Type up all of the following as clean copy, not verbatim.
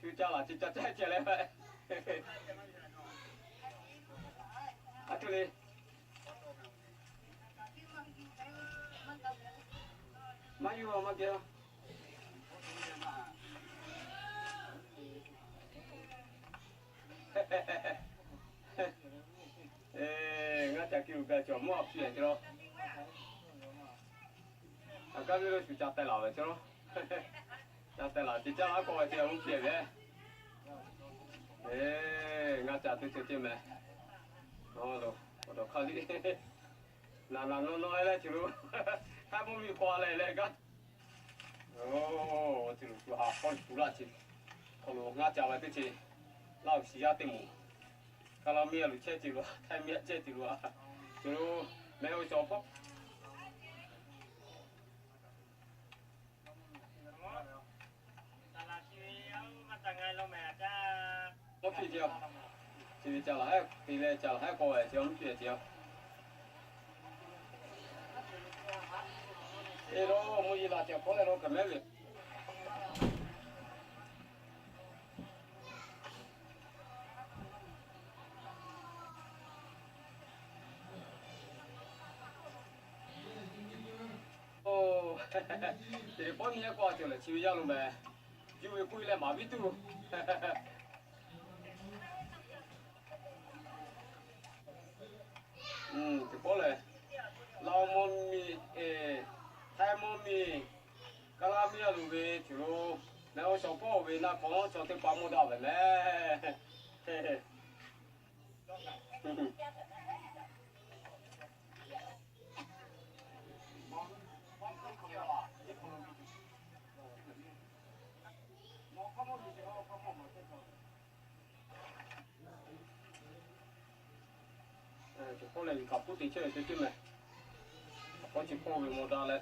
chú cha là chú cha chạy chạy lên vậy à chú đi mà yêu mà kia ngã chạy kêu cái chỗ mua chuyện chứ đâu à cái việc chú cha tay lão vậy chứ đâu cha tay lão chỉ cha nó coi thì không chuyện đấy ngã chạy tôi chơi mày rồi rồi khai đi là nó nói lại chứ đâu hai bố mi qua lại cái chứ chú học con chú là chứ còn ngã chạy vậy thì lao xí ra tiền mù kalau mía lu chết chứ luôn thay mía chết chứ luôn chứ mấy ông chó phóc nó phi chưa chỉ chờ lại thì là chờ lại cô ấy chứ không chuyện chưa thế đó mua gì là chờ có là nó cầm lấy thì bọn nhé qua chỗ là chịu giao luôn mà chịu về quỳ lại mà biết tu thì có là lao môn mi thay môn mi cái là mi luôn về chỗ nếu cho có về là có cho thêm bao nhiêu đó vậy nè có là gặp bút thì chơi chứ này có chỉ có về một đợt đấy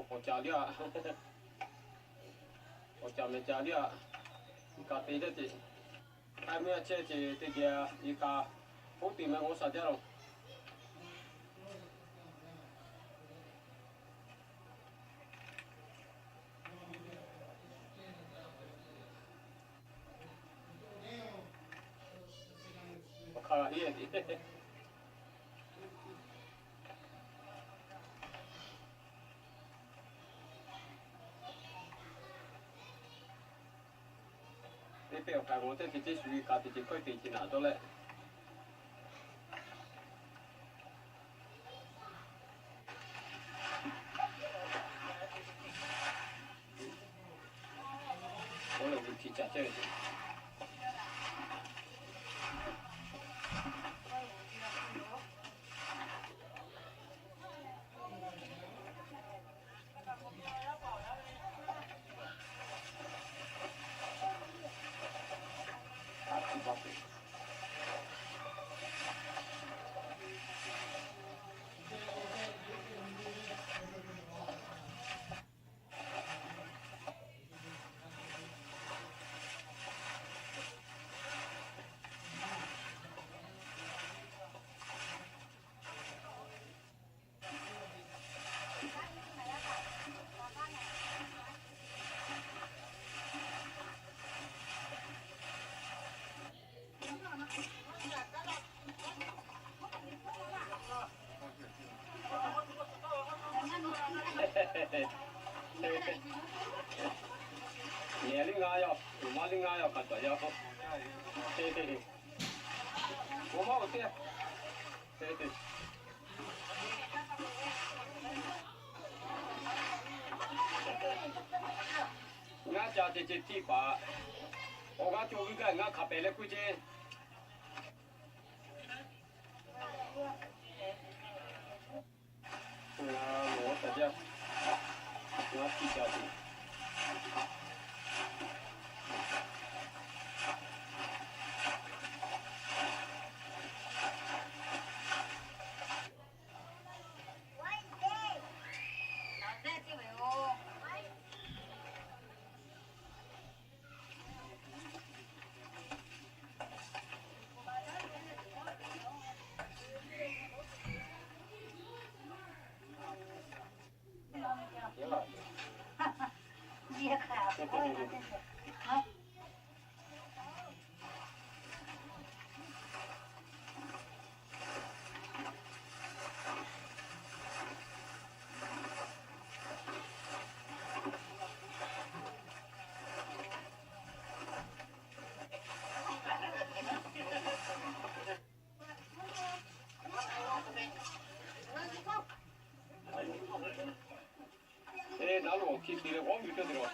có trả đi à có trả mấy trả đi à cả tỷ đấy thì hai mươi chơi thì kia đi cả bút thì mình có sao chứ đâu iya di. Ini pihak kamu tu kita sudah kata kita kau tinggi nak tu le. Boleh kita cakap. Nhẹ lên ngay rồi, má lên ngay rồi, cắt vào nhau không? Bố máu kia. Ngã cha thì thi bà, ông ngã chụp cái ngã khắp bể lên cuối trên. Ngã thật chưa? Ngã thi cha thì. 나는 어떻게 뒤에 원 밑에 들어.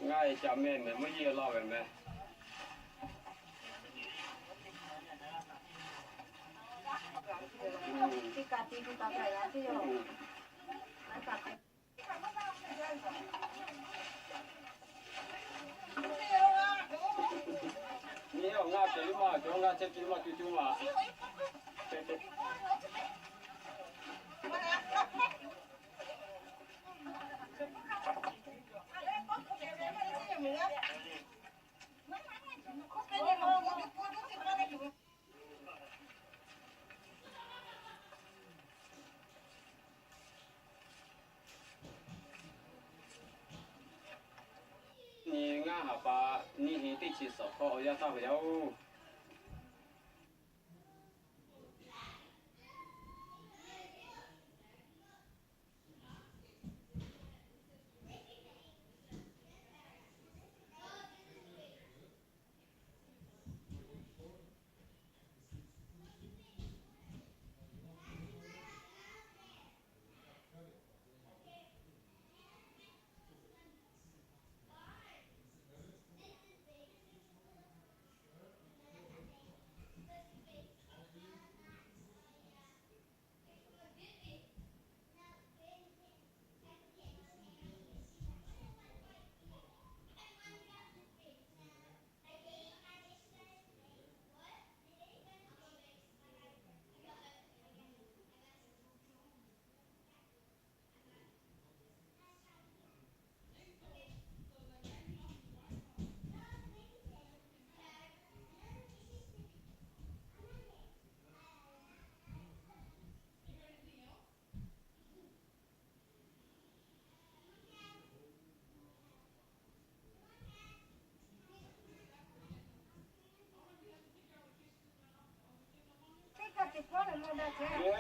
ngay chả mẹ mẹ mới gì lo về mẹ nhiều ngã chơi mà cho ngã chơi mà chú mà你俺好吧，你一对起手铐要上不了。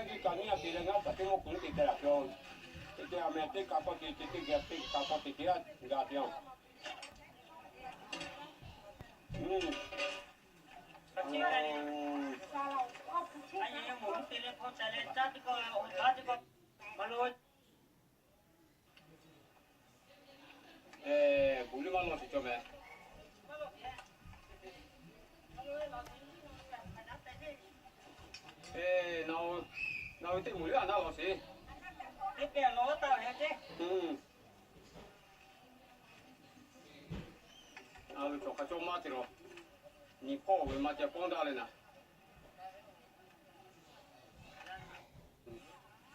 cái cái này thì là ngắt cái một cũng thì đẹp rồi cái mẹ cái cà phê cái gạt cái cà phê cái gạt nhau buli malo si cho mẹ nào thì mũi là nào xí cái bè lúa tao hết chứ nào cho cái chỗ mát rồi nhị phô với mát cho phong đa lên nè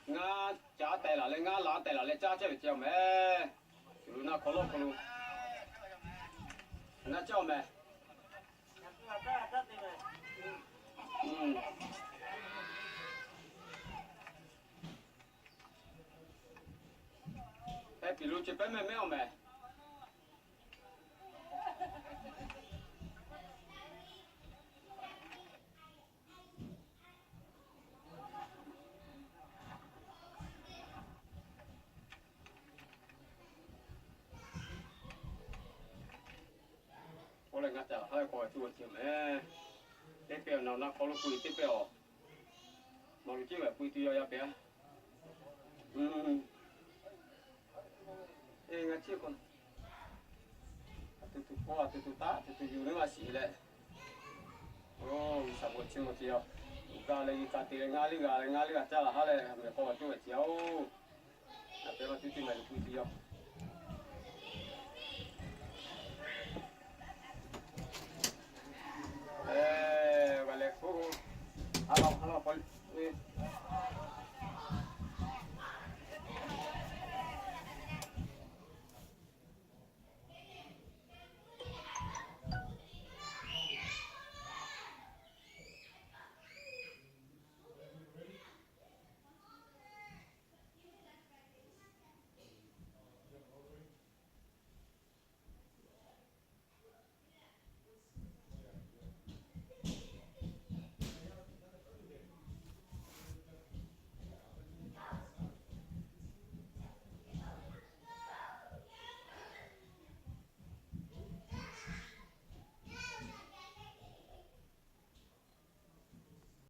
ngã trả tay là lên ngã lá tay là lên trả cho mẹ rồi nó khó lắm ngã cho mẹ bị lụt chết mẹ mẹ mẹ có lại ngắt chả hai coi chuột chim mẹ tiếp theo nào nó có lúc quỳ tiếp theo mà lúc trước là quỳ tiêu ya bé ngắt chiếc con từ qua từ ta từ dù nó mà xỉ lại sao một chiếc một chiếc gà lấy gà tì ngã lấy gà chả là hai lại mẹ coi chuột chiếu à bé mà chú mày quỳ tiêu